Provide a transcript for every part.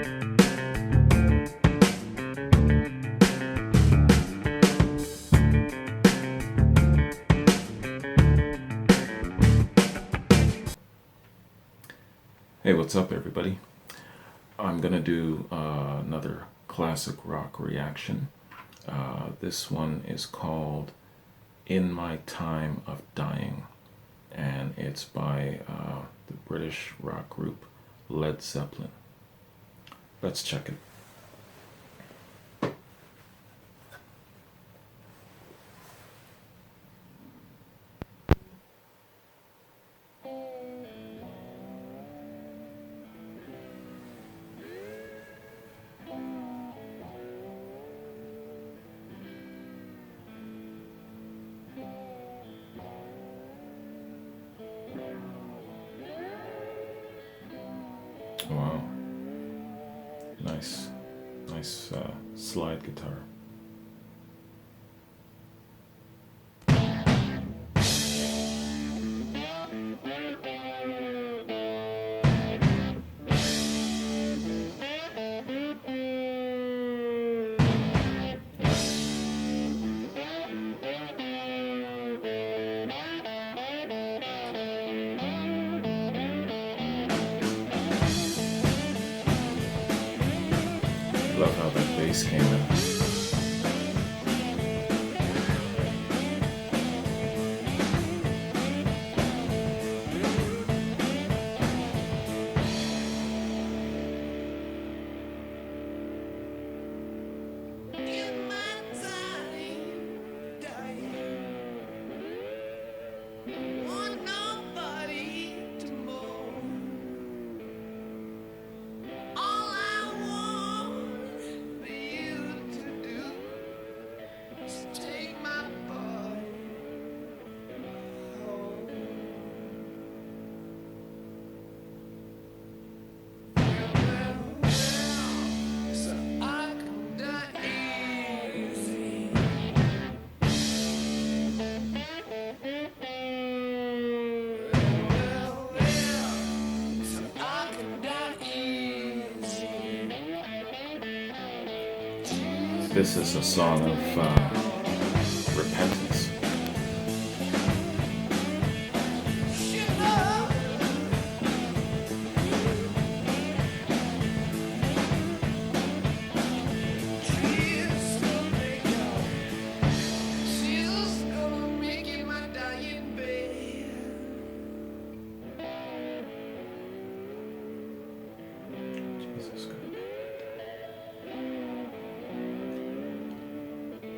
Hey, what's up, everybody? I'm gonna do another classic rock reaction. This one is called In My Time of Dying, and it's by the British rock group Led Zeppelin. Let's check it. Wow, nice slide guitar. Love how that bass came in. This is a song of repentance.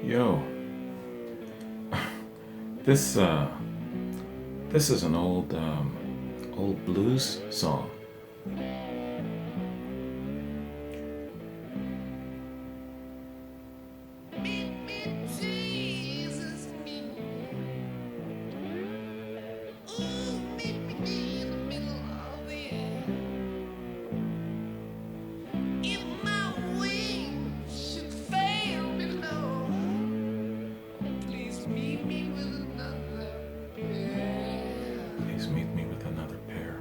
Yo, this is an old blues song. Meet me with another pair.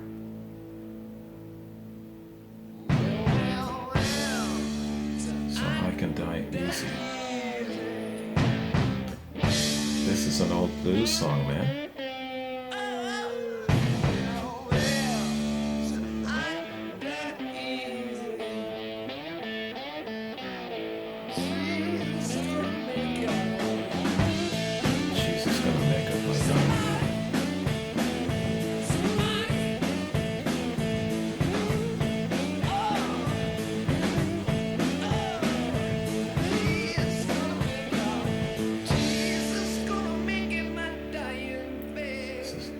So I can die easy. This is an old blues song, man. Jesus gonna make up my mind.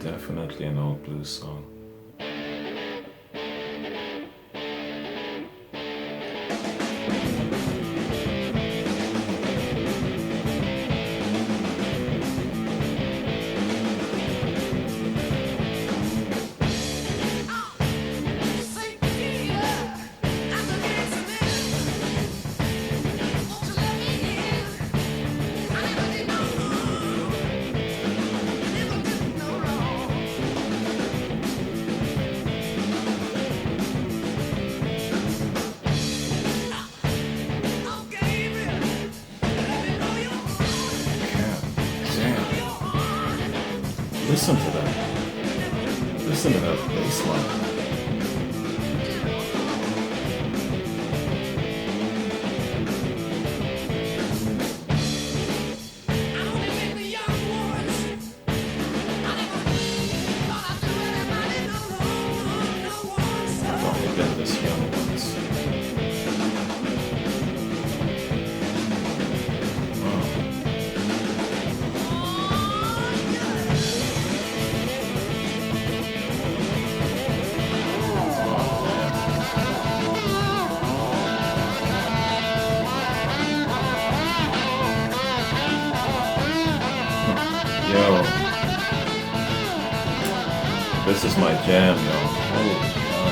Definitely an old blues song. Listen to that. Listen to that bass line. Yo, this is my jam, yo. Holy cow.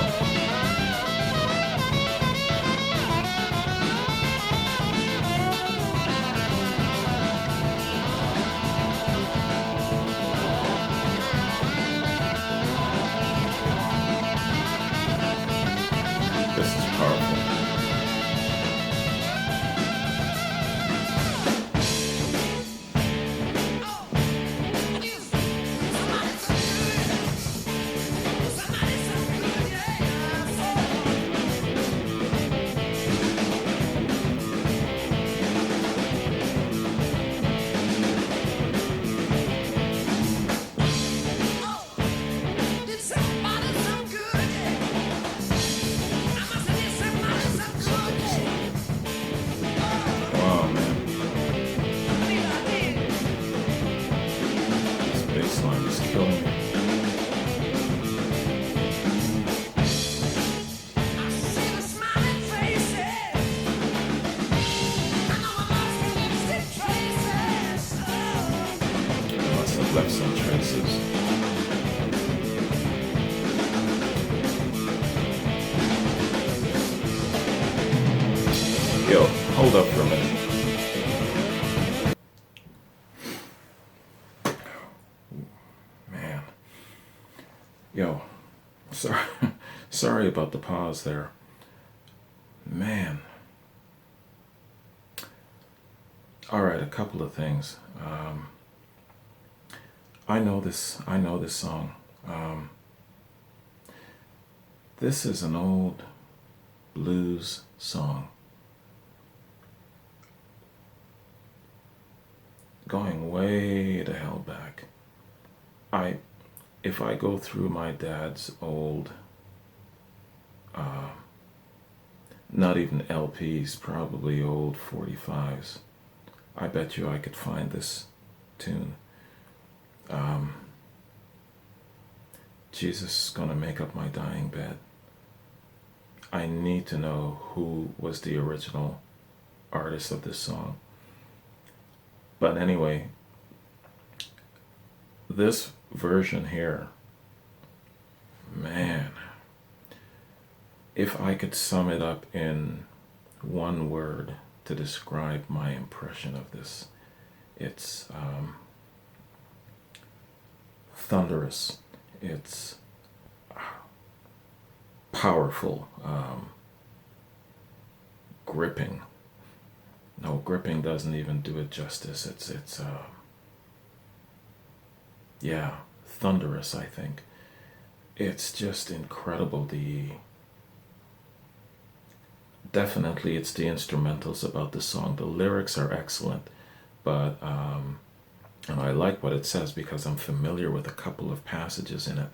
This is powerful. Left some traces. Yo, hold up for a minute. Man. Yo, sorry about the pause there. Man. Alright, a couple of things. I know this song. This is an old blues song. Going way the hell back. If I go through my dad's old, not even LPs, probably old 45s, I bet you I could find this tune. Jesus is gonna make up my dying bed. I need to know who was the original artist of this song. But anyway, this version here, man, if I could sum it up in one word to describe my impression of this, it's thunderous. It's powerful, gripping. No, gripping doesn't even do it justice. It's yeah, thunderous, I think. It's just incredible. Definitely it's the instrumentals about the song. The lyrics are excellent, but and I like what it says because I'm familiar with a couple of passages in it,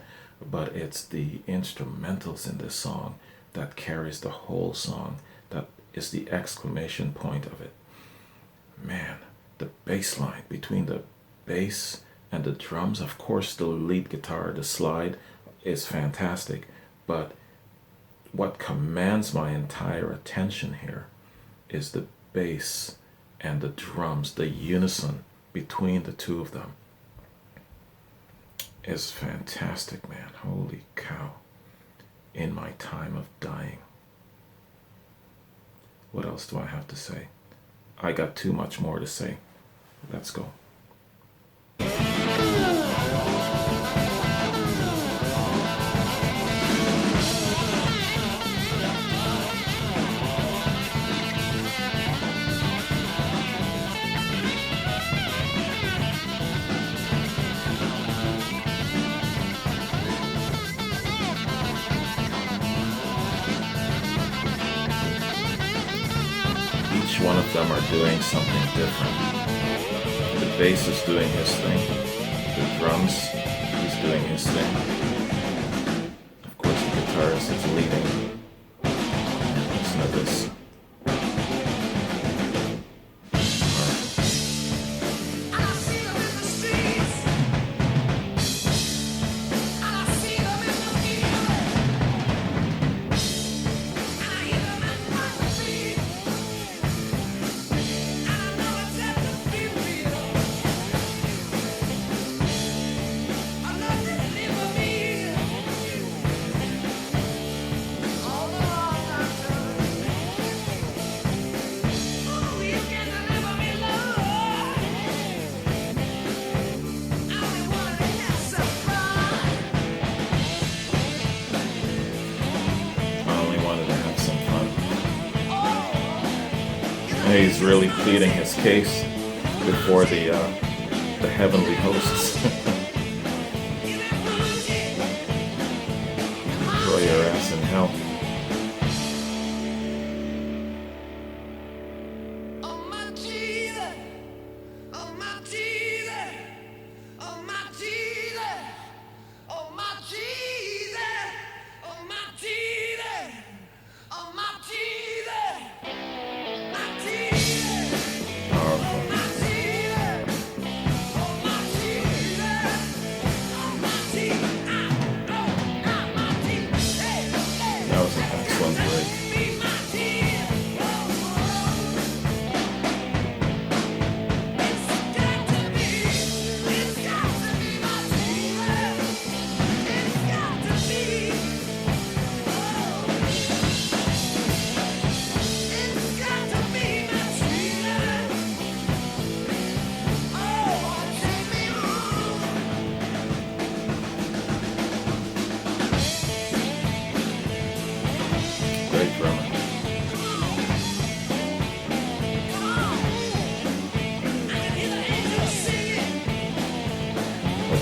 but it's the instrumentals in this song that carries the whole song, that is the exclamation point of it. Man, the bass line between the bass and the drums, of course the lead guitar, the slide is fantastic, but what commands my entire attention here is the bass and the drums, the unison between the two of them is fantastic, man. Holy cow. In my time of dying. What else do I have to say? I got too much more to say. Let's go. each one of them are doing something different. The bass is doing his thing. The drums, he's doing his thing. Of course, the guitarist is leading. Listen to this. He's really pleading his case before the heavenly hosts. Throw your ass in hell.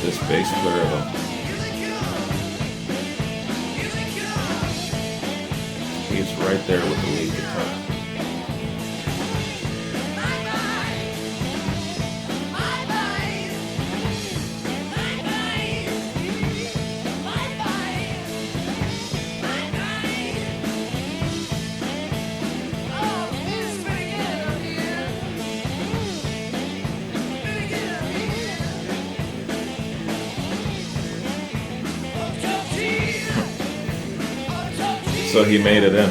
This bass player though, he's right there with the lead guitar. So he made it in.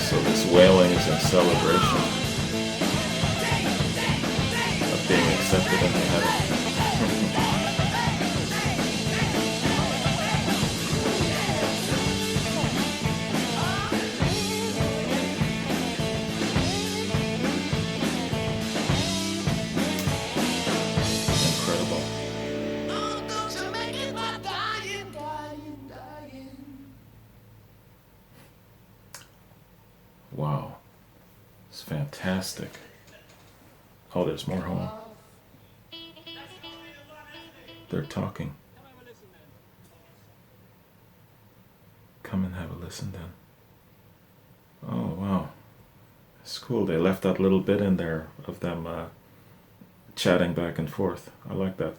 So this wailing is in celebration of being accepted into heaven. Wow, it's fantastic. Oh, there's more home. They're talking. Come and have a listen then. Oh, wow. It's cool. They left that little bit in there of them chatting back and forth. I like that.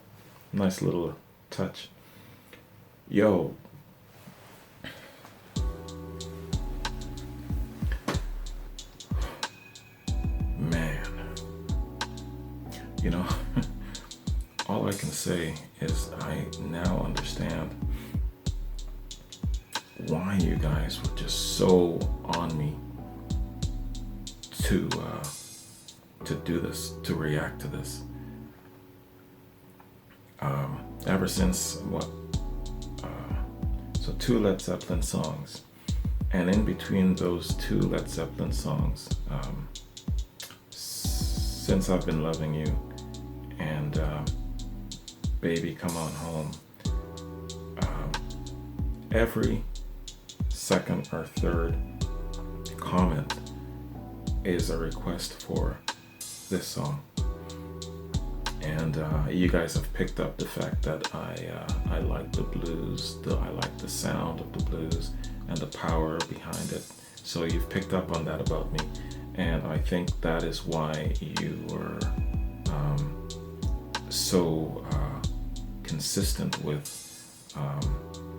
Nice little touch. Yo. You know, all I can say is I now understand why you guys were just so on me to do this, to react to this. Ever since so 2 Led Zeppelin songs, and in between those 2 Led Zeppelin songs, Since I've Been Loving You and Baby Come On Home, every second or third comment is a request for this song. And you guys have picked up the fact that I like the blues, I like the sound of the blues and the power behind it. So you've picked up on that about me, and I think that is why you were so consistent with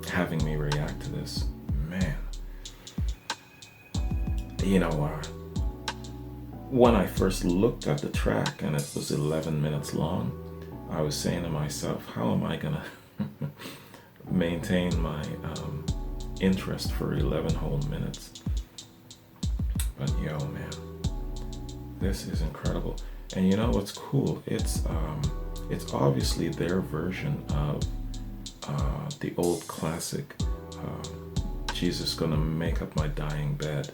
having me react to this. Man, you know, when I first looked at the track and it was 11 minutes long, I was saying to myself, how am I gonna maintain my interest for 11 whole minutes? But yo, man, this is incredible. And you know what's cool? It's obviously their version of the old classic, Jesus Gonna Make Up My Dying Bed.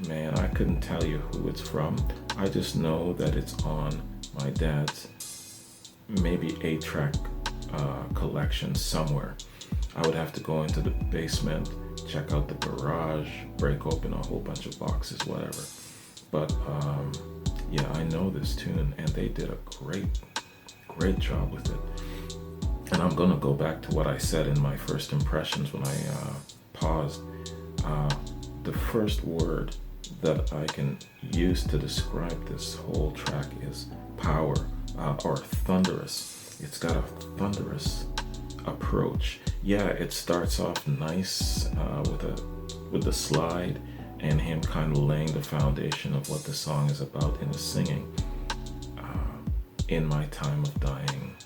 Man, I couldn't tell you who it's from. I just know that it's on my dad's maybe 8-track collection somewhere. I would have to go into the basement, check out the garage, break open a whole bunch of boxes, whatever. But yeah, I know this tune, and they did a great job with it. And I'm gonna go back to what I said in my first impressions when I paused. The first word that I can use to describe this whole track is power, or thunderous. It's got a thunderous approach. Yeah, it starts off nice with the slide and him kind of laying the foundation of what the song is about in the singing. In my time of dying,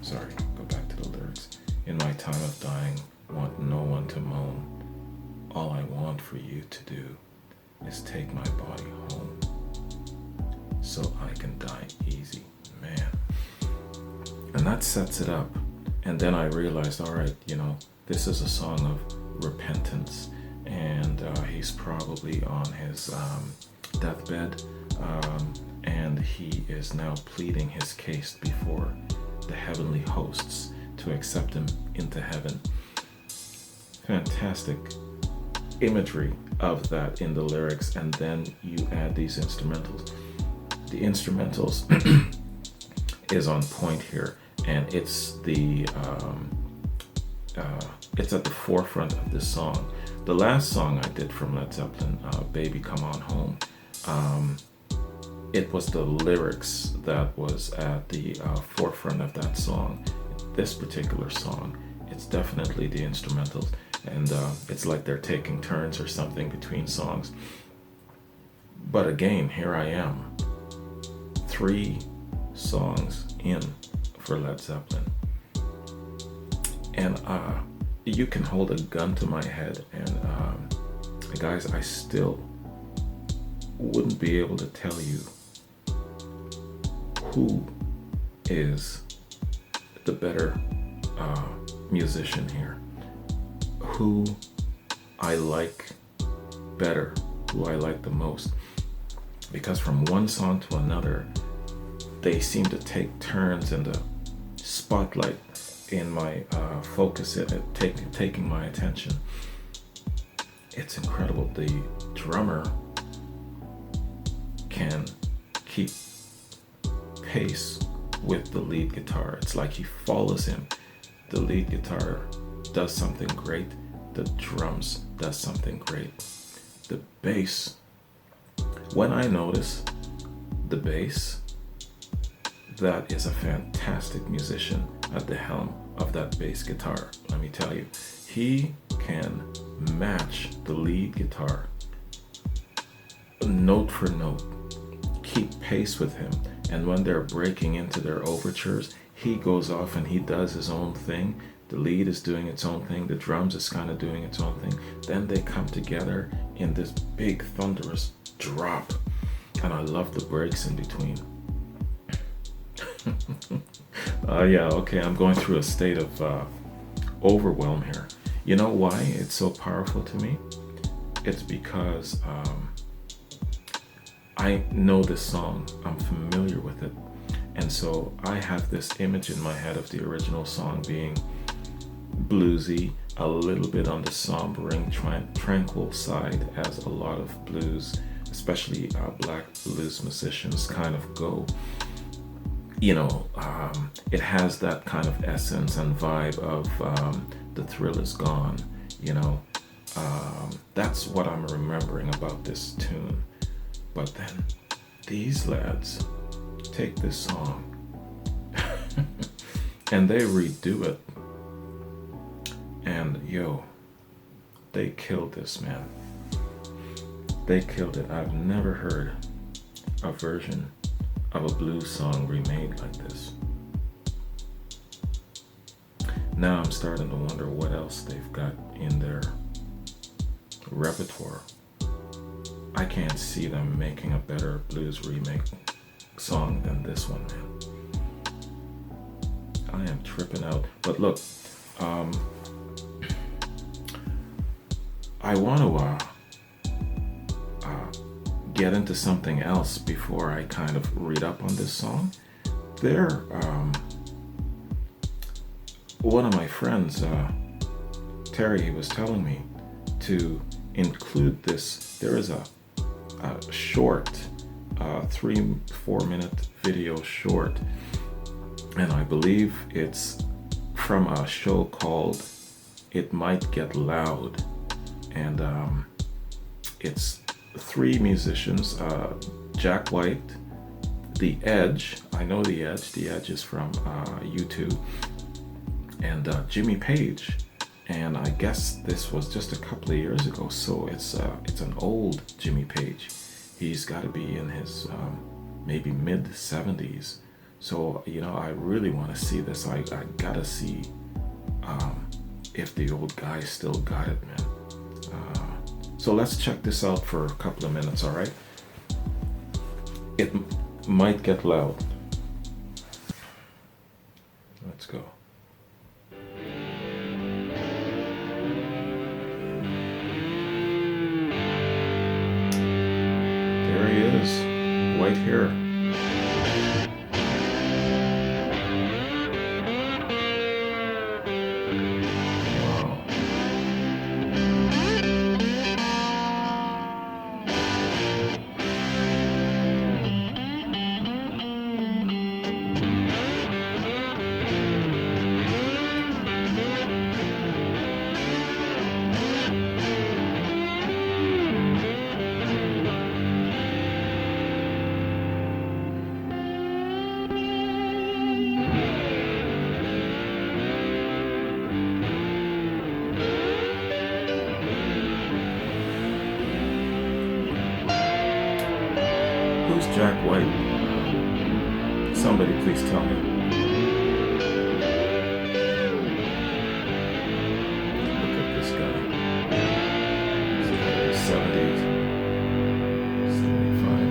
sorry, go back to the lyrics. In my time of dying, want no one to moan. All I want for you to do is take my body home so I can die easy. Man. And that sets it up. And then I realized, all right, you know, this is a song of repentance, and he's probably on his deathbed, and he is now pleading his case before the heavenly hosts to accept him into heaven. Fantastic imagery of that in the lyrics, and then you add these instrumentals. The instrumentals is on point here, and it's at the forefront of this song. The last song I did from Led Zeppelin, Baby Come On Home, it was the lyrics that was at the forefront of that song. This particular song, it's definitely the instrumentals, and it's like they're taking turns or something between songs. But again, here I am, 3 songs in for Led Zeppelin, and you can hold a gun to my head, and guys, I still wouldn't be able to tell you who is the better musician here, who I like better, who I like the most, because from one song to another, they seem to take turns in the spotlight in my focus, taking my attention. It's incredible. The drummer can keep pace with the lead guitar. It's like he follows him. The lead guitar does something great. The drums does something great. The bass, when I notice the bass, that is a fantastic musician at the helm of that bass guitar. Let me tell you, he can match the lead guitar note for note, keep pace with him, and when they're breaking into their overtures, he goes off and he does his own thing. The lead is doing its own thing, the drums is kind of doing its own thing. Then they come together in this big thunderous drop, and I love the breaks in between. Yeah, okay, I'm going through a state of overwhelm here. You know why it's so powerful to me? It's because I know this song, I'm familiar with it, and so I have this image in my head of the original song being bluesy, a little bit on the sombering, tranquil side, as a lot of blues, especially black blues musicians, kind of go. It has that kind of essence and vibe of The Thrill Is Gone. That's what I'm remembering about this tune. But then these lads take this song and they redo it. And they killed this, man. They killed it. I've never heard a version of a blues song remade like this. Now I'm starting to wonder what else they've got in their repertoire. I can't see them making a better blues remake song than this one, man. I am tripping out. But look, I want to get into something else before I kind of read up on this song. One of my friends, Terry, he was telling me to include this. There is a short, 3-4 minute video short, and I believe it's from a show called It Might Get Loud, and it's 3 musicians, Jack White, The Edge, I know The Edge is from U2, and Jimmy Page. And I guess this was just a couple of years ago, so it's an old Jimmy Page. He's got to be in his maybe mid-70s. So I really want to see this. I gotta see if the old guy still got it, man. So let's check this out for a couple of minutes, all right? It might get loud. Let's go. There he is, white hair. Who's Jack White? Somebody please tell me. Look at this guy. He's in his 70s, 75.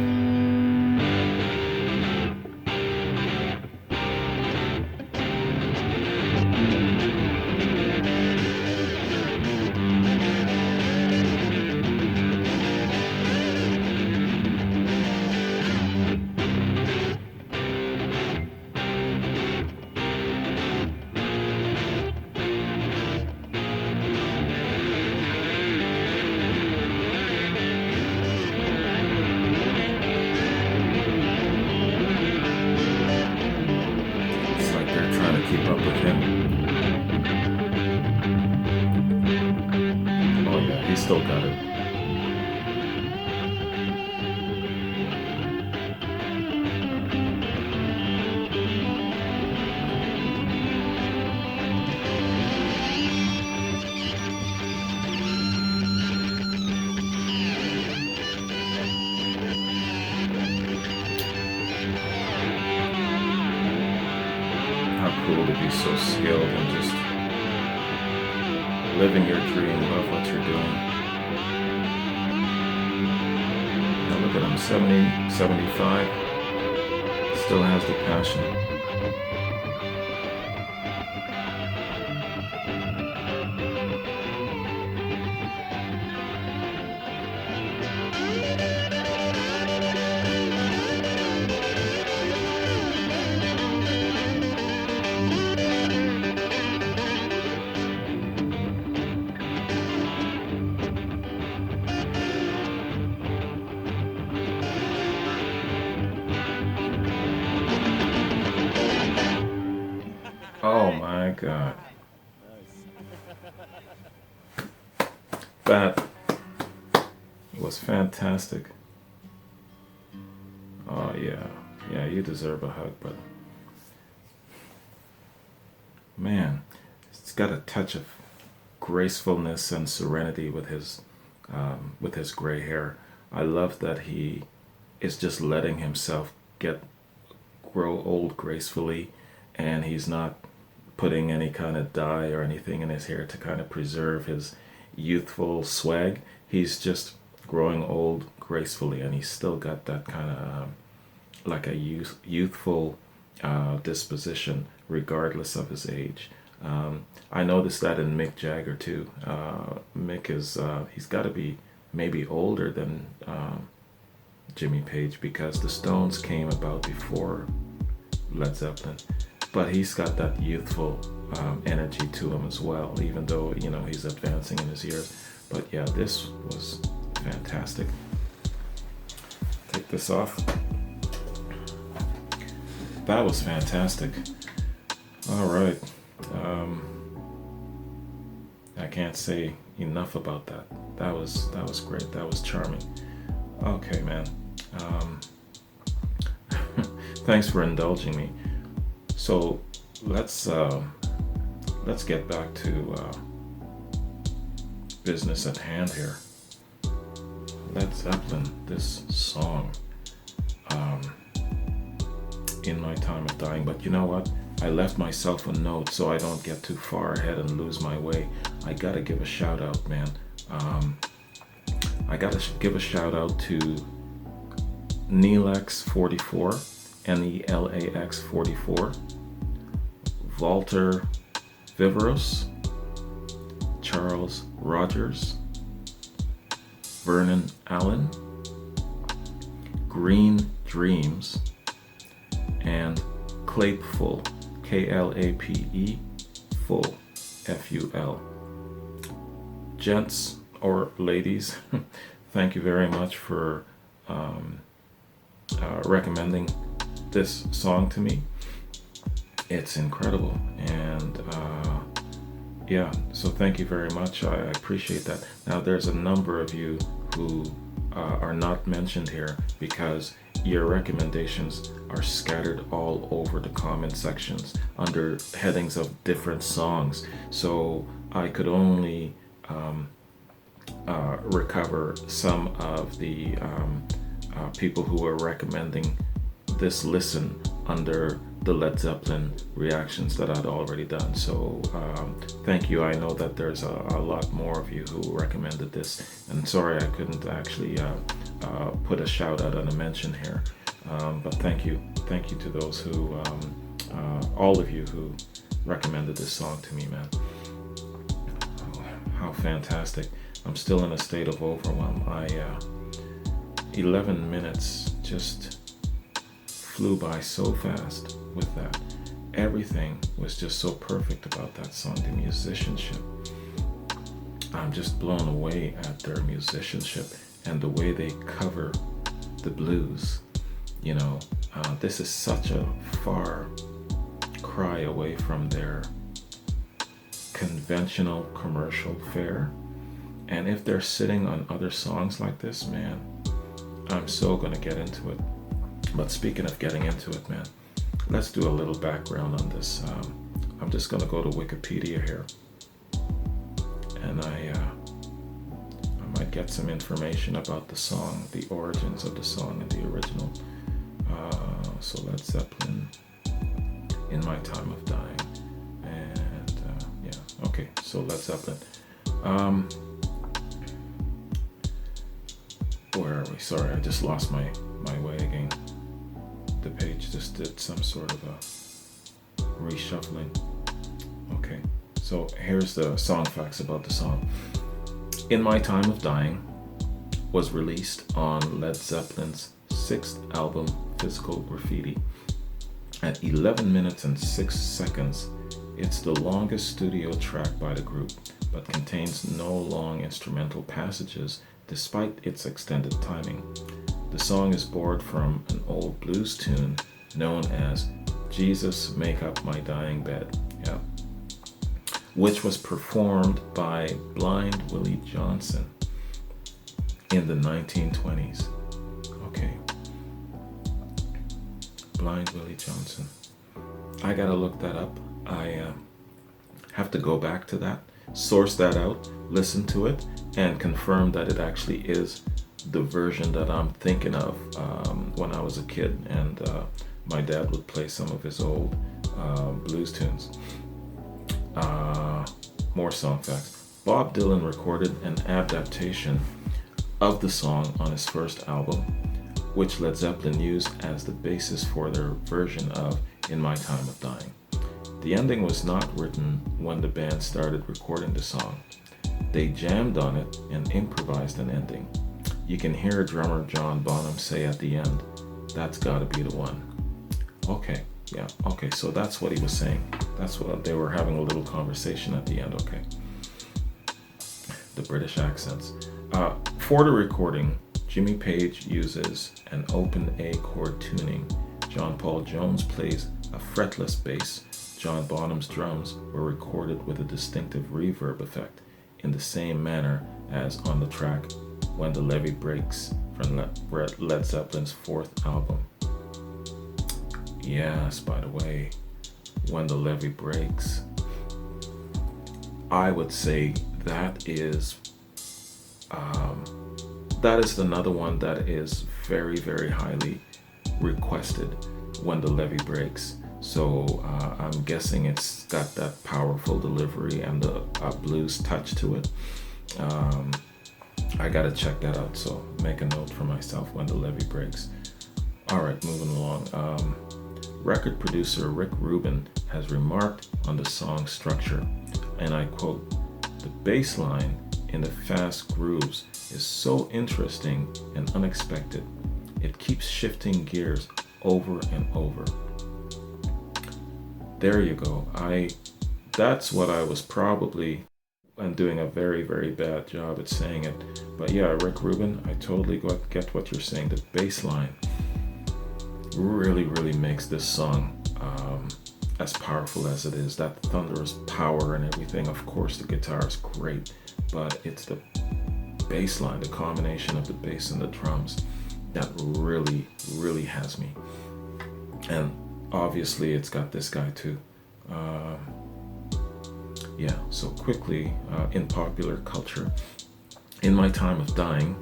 Keep up with him. Oh yeah, he still got it. Cool to be so skilled and just living your dream, love what you're doing. Now look at him, 70, 75, still has the passion. God. That was fantastic. Oh yeah. Yeah, you deserve a hug, but man, it's got a touch of gracefulness and serenity with his gray hair. I love that he is just letting himself grow old gracefully, and he's not putting any kind of dye or anything in his hair to kind of preserve his youthful swag. He's just growing old gracefully, and he's still got that kind of like a youthful disposition, regardless of his age. I noticed that in Mick Jagger too. Mick is he's got to be maybe older than Jimmy Page, because the Stones came about before Led Zeppelin, but he's got that youthful energy to him as well, even though he's advancing in his years. But yeah, this was fantastic. Take this off. That was fantastic. All right. I can't say enough about that. That was great. That was charming. Okay, man. Thanks for indulging me. So let's get back to business at hand here. Led Zeppelin, this song, In My Time of Dying. But you know what? I left myself a note so I don't get too far ahead and lose my way. I gotta give a shout out, man. I gotta give a shout out to Neelax44, Nelax44, Walter Viveros, Charles Rogers, Vernon Allen, Green Dreams, and Claypeful, Klape, full, Ful. Gents or ladies, thank you very much for recommending this song to me. It's incredible, and yeah, so thank you very much. I appreciate that. Now, there's a number of you who are not mentioned here because your recommendations are scattered all over the comment sections under headings of different songs. So I could only recover some of the people who are recommending this listen under the Led Zeppelin reactions that I'd already done. So thank you. I know that there's a lot more of you who recommended this, and sorry I couldn't actually put a shout out and a mention here, but thank you to those who all of you who recommended this song to me, man. Oh, how fantastic. I'm still in a state of overwhelm. 11 minutes just flew by so fast with that. Everything was just so perfect about that song. The musicianship, I'm just blown away at their musicianship and the way they cover the blues. This is such a far cry away from their conventional commercial fare, and if they're sitting on other songs like this, man, I'm so gonna get into it. But speaking of getting into it, man, let's do a little background on this. I'm just gonna go to Wikipedia here, and I might get some information about the song, the origins of the song and the original. So Led Zeppelin, In My Time of Dying, and yeah, okay. So Led Zeppelin. Where are we? Sorry, I just lost my way again. The page just did some sort of a reshuffling. Okay, so here's the song facts about the song. In My Time of Dying was released on Led Zeppelin's 6th album, Physical Graffiti. At 11 minutes and 6 seconds, it's the longest studio track by the group, but contains no long instrumental passages despite its extended timing. The song is borrowed from an old blues tune known as Jesus Make Up My Dying Bed. Yeah, which was performed by Blind Willie Johnson in the 1920s. Okay. Blind Willie Johnson. I gotta look that up. I have to go back to that, source that out, listen to it, and confirm that it actually is the version that I'm thinking of when I was a kid, and my dad would play some of his old blues tunes. More song facts. Bob Dylan recorded an adaptation of the song on his first album, which Led Zeppelin used as the basis for their version of In My Time of Dying. The ending was not written when the band started recording the song. They jammed on it and improvised an ending. You can hear drummer John Bonham say at the end, "That's gotta be the one." Okay, yeah, okay, so that's what he was saying. That's what they were having, a little conversation at the end, okay. The British accents. For the recording, Jimmy Page uses an open A chord tuning. John Paul Jones plays a fretless bass. John Bonham's drums were recorded with a distinctive reverb effect in the same manner as on the track When the Levee Breaks from Led Zeppelin's fourth album. Yes, by the way, When the Levee Breaks. I would say that is another one that is very, very highly requested, When the Levee Breaks. So I'm guessing it's got that powerful delivery and the blues touch to it. I gotta check that out, so make a note for myself, When the Levee Breaks. All right, moving along. Record producer Rick Rubin has remarked on the song's structure, and I quote, "The bass line in the fast grooves is so interesting and unexpected. It keeps shifting gears over and over." There you go. That's what I was probably, I'm doing a very, very bad job at saying it. But yeah, Rick Rubin, I totally get what you're saying. The bass line really, really makes this song as powerful as it is. That thunderous power and everything. Of course, the guitar is great, but it's the bass line, the combination of the bass and the drums, that really, really has me. And obviously, it's got this guy too. Yeah, so quickly, in popular culture, In My Time of Dying,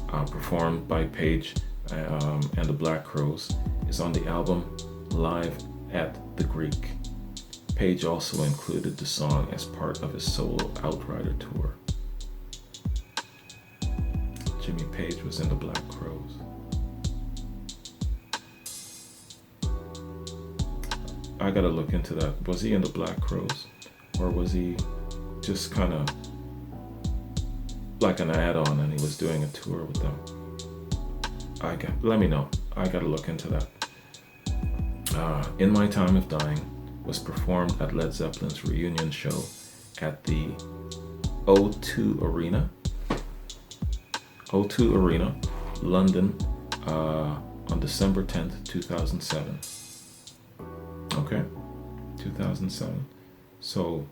performed by Page and the Black Crowes, is on the album Live at the Greek. Page also included the song as part of his solo Outrider tour. Jimmy Page was in the Black Crowes. I gotta look into that. Was he in the Black Crowes? Or was he just kind of like an add-on and he was doing a tour with them? Let me know. I gotta look into that. In My Time of Dying was performed at Led Zeppelin's reunion show at the O2 Arena, London, on December 10th, 2007. Okay, 2007. So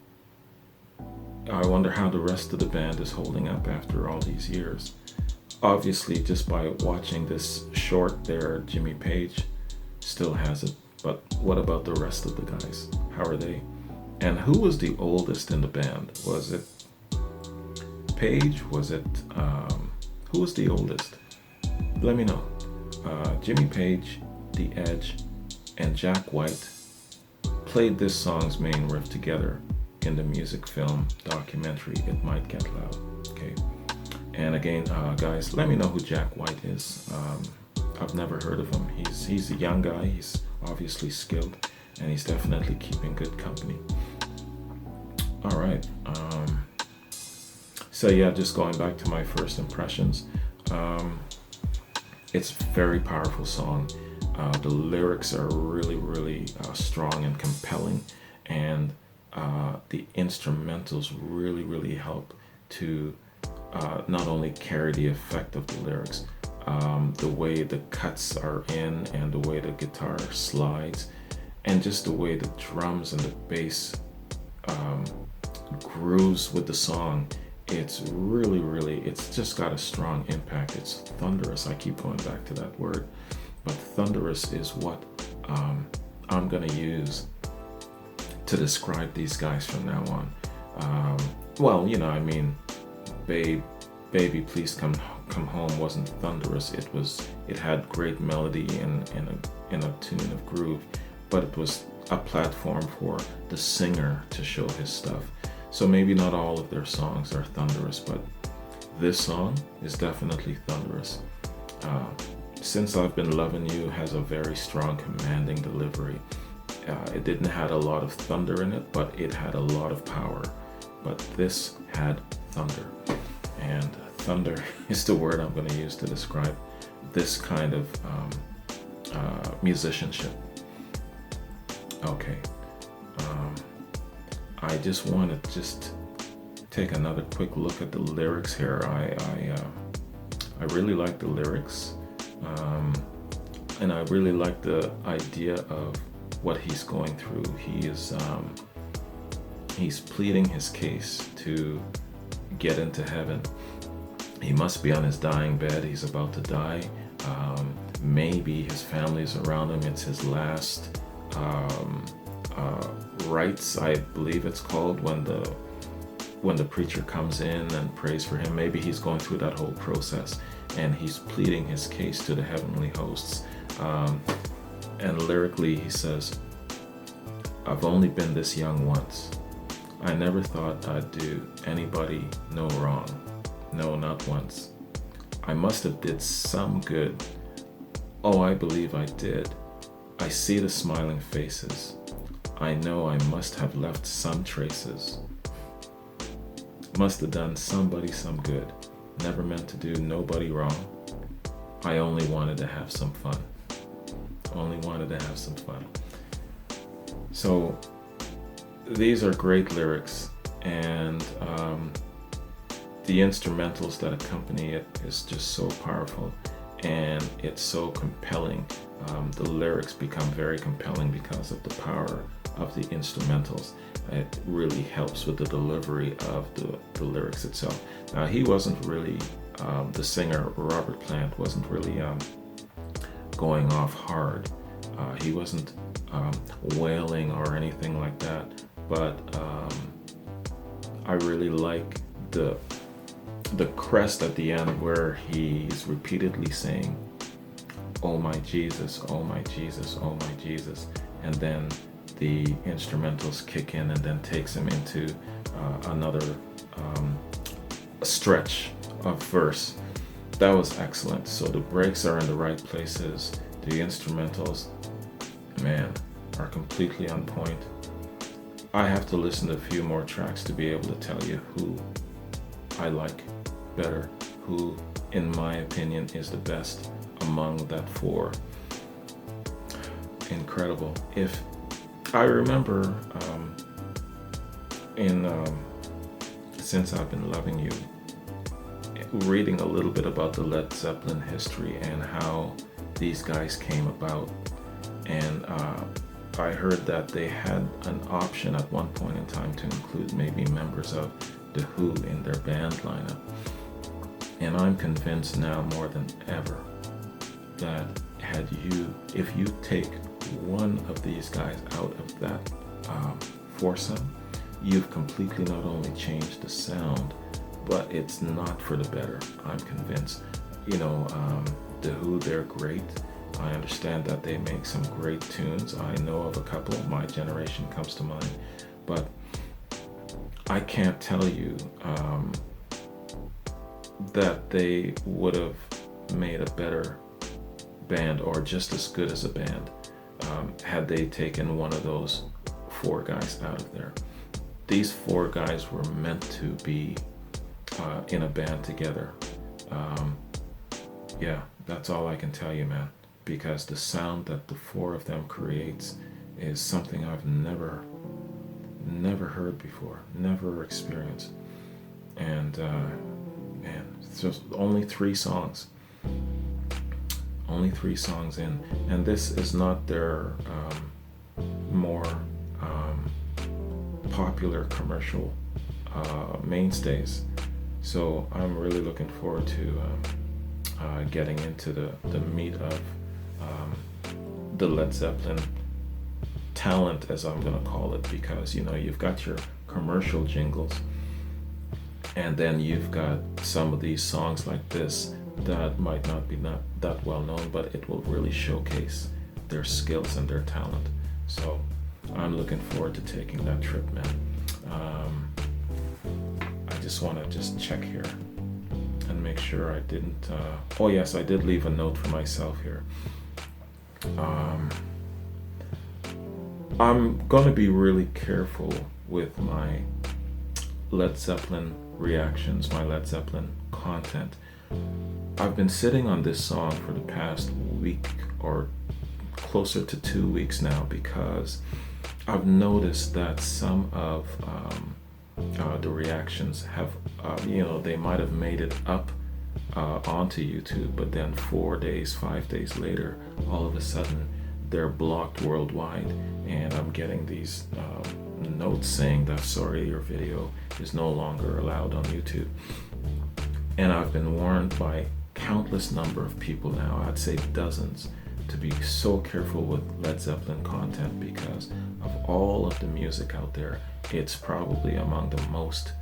I wonder how the rest of the band is holding up after all these years. Obviously, just by watching this short there, Jimmy Page still has it. But what about the rest of the guys? How are they? And who was the oldest in the band? Was it Page? Was it, who was the oldest? Let me know. Jimmy Page, The Edge, and Jack White played this song's main riff together in the music film documentary It Might Get Loud. Okay, and again, guys, let me know who Jack White is. I've never heard of him. He's a young guy. He's obviously skilled, and he's definitely keeping good company. All right. So yeah, just going back to my first impressions. It's a very powerful song. The lyrics are really, really strong and compelling, and the instrumentals really, really help to not only carry the effect of the lyrics, the way the cuts are in and the way the guitar slides, and just the way the drums and the bass grooves with the song. It's really, it's just got a strong impact. It's thunderous. I keep going back to that word. But thunderous is what I'm going to use to describe these guys from now on. Well, you know, I mean, Baby Please Come Home wasn't thunderous. It had great melody and a tune of groove, but it was a platform for the singer to show his stuff. So maybe not all of their songs are thunderous, but this song is definitely thunderous. Since I've Been Loving You has a very strong, commanding delivery. It didn't have a lot of thunder in it, but it had a lot of power. But this had thunder. And thunder is the word I'm going to use to describe this kind of musicianship. Okay. I just want to just take another quick look at the lyrics here. I really like the lyrics, and I really like the idea of what he's going through. He's pleading his case to get into heaven. He must be on his dying bed. He's about to die. Maybe his family's around him. It's his last rites, I believe it's called, when the preacher comes in and prays for him. Maybe he's going through that whole process, and he's pleading his case to the heavenly hosts. And lyrically he says, "I've only been this young once. I never thought I'd do anybody no wrong. No, not once. I must have did some good. Oh, I believe I did. I see the smiling faces. I know I must have left some traces. Must have done somebody some good. Never meant to do nobody wrong. I only wanted to have some fun. Only wanted to have some fun." So these are great lyrics, and the instrumentals that accompany it is just so powerful, and it's so compelling. The lyrics become very compelling because of the power of the instrumentals. It really helps with the delivery of the lyrics itself. Now, he wasn't really, the singer, Robert Plant, wasn't really going off hard. He wasn't wailing or anything like that, but I really like the crest at the end where he's repeatedly saying, "Oh my Jesus, oh my Jesus, oh my Jesus," and then the instrumentals kick in and then takes him into another stretch of verse. That was excellent. So the breaks are in the right places. The instrumentals, man, are completely on point. I have to listen to a few more tracks to be able to tell you who I like better, who, in my opinion, is the best among that four. Incredible. If I remember Since I've Been Loving You, reading a little bit about the Led Zeppelin history and how these guys came about, and I heard that they had an option at one point in time to include maybe members of The Who in their band lineup. And I'm convinced now more than ever that if you take one of these guys out of that foursome, you've completely not only changed the sound, but it's not for the better. I'm convinced. The Who, they're great. I understand that they make some great tunes. I know of a couple. My Generation comes to mind. But I can't tell you that they would have made a better band or just as good as a band had they taken one of those four guys out of there. These four guys were meant to be in a band together. Yeah, that's all I can tell you, man, because the sound that the four of them creates is something I've never heard before, never experienced. And man, so only three songs in, and this is not their more popular commercial mainstays. So I'm really looking forward to getting into the meat of the Led Zeppelin talent, as I'm going to call it, because you've got your commercial jingles, and then you've got some of these songs like this that might not be that well known, but it will really showcase their skills and their talent. So I'm looking forward to taking that trip, man. I just want to just check here and make sure I didn't. Oh yes, I did leave a note for myself here. I'm going to be really careful with my Led Zeppelin reactions, my Led Zeppelin content. I've been sitting on this song for the past week or closer to 2 weeks now, because I've noticed that some of the reactions have, they might have made it up onto YouTube, but then 4 days, 5 days later, all of a sudden they're blocked worldwide, and I'm getting these notes saying that, sorry, your video is no longer allowed on YouTube. And I've been warned by countless number of people now, I'd say dozens, to be so careful with Led Zeppelin content, because of all of the music out there, it's probably among the most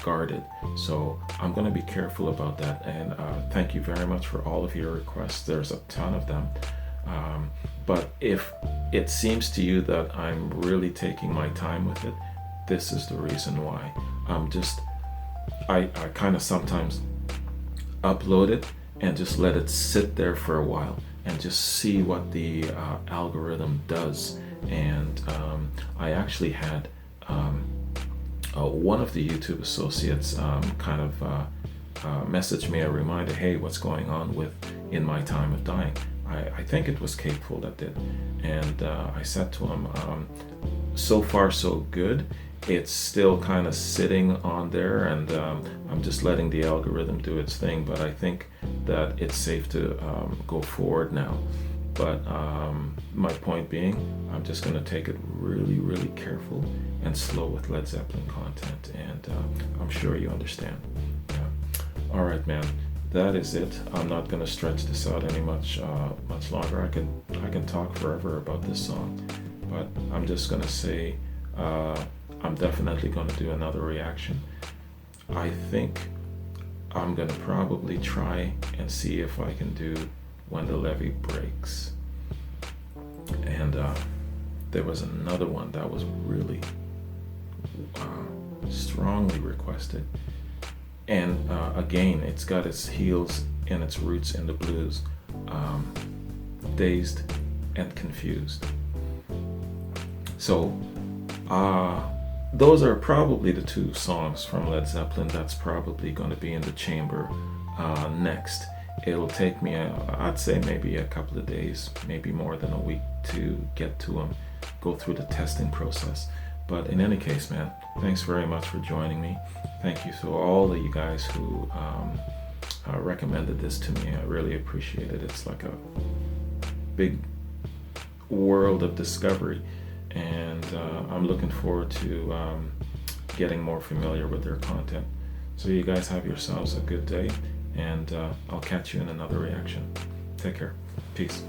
guarded. So I'm going to be careful about that, and thank you very much for all of your requests. There's a ton of them. But if it seems to you that I'm really taking my time with it, this is the reason why. I kind of sometimes upload it and just let it sit there for a while and just see what the algorithm does. And I actually had one of the YouTube associates message me a reminder, hey, what's going on with In My Time of Dying? I think it was Capeful that did. And I said to him, so far so good. It's still kind of sitting on there, and I'm just letting the algorithm do its thing, but I think that it's safe to go forward now. But my point being, I'm just going to take it really, really careful and slow with Led Zeppelin content, and I'm sure you understand. Yeah. All right, man. That is it. I'm not going to stretch this out any much longer. I can talk forever about this song, but I'm just going to say I'm definitely going to do another reaction. I think I'm going to probably try and see if I can do When the Levee Breaks. And there was another one that was really strongly requested. And again, it's got its heels and its roots in the blues. Dazed and Confused. So those are probably the two songs from Led Zeppelin that's probably going to be in the chamber next. It'll take me, I'd say maybe a couple of days, maybe more than a week to get to them, go through the testing process. But in any case, man, thanks very much for joining me. Thank you to all of you guys who recommended this to me. I really appreciate it. It's like a big world of discovery, and I'm looking forward to getting more familiar with their content. So you guys have yourselves a good day, and I'll catch you in another reaction. Take care. Peace.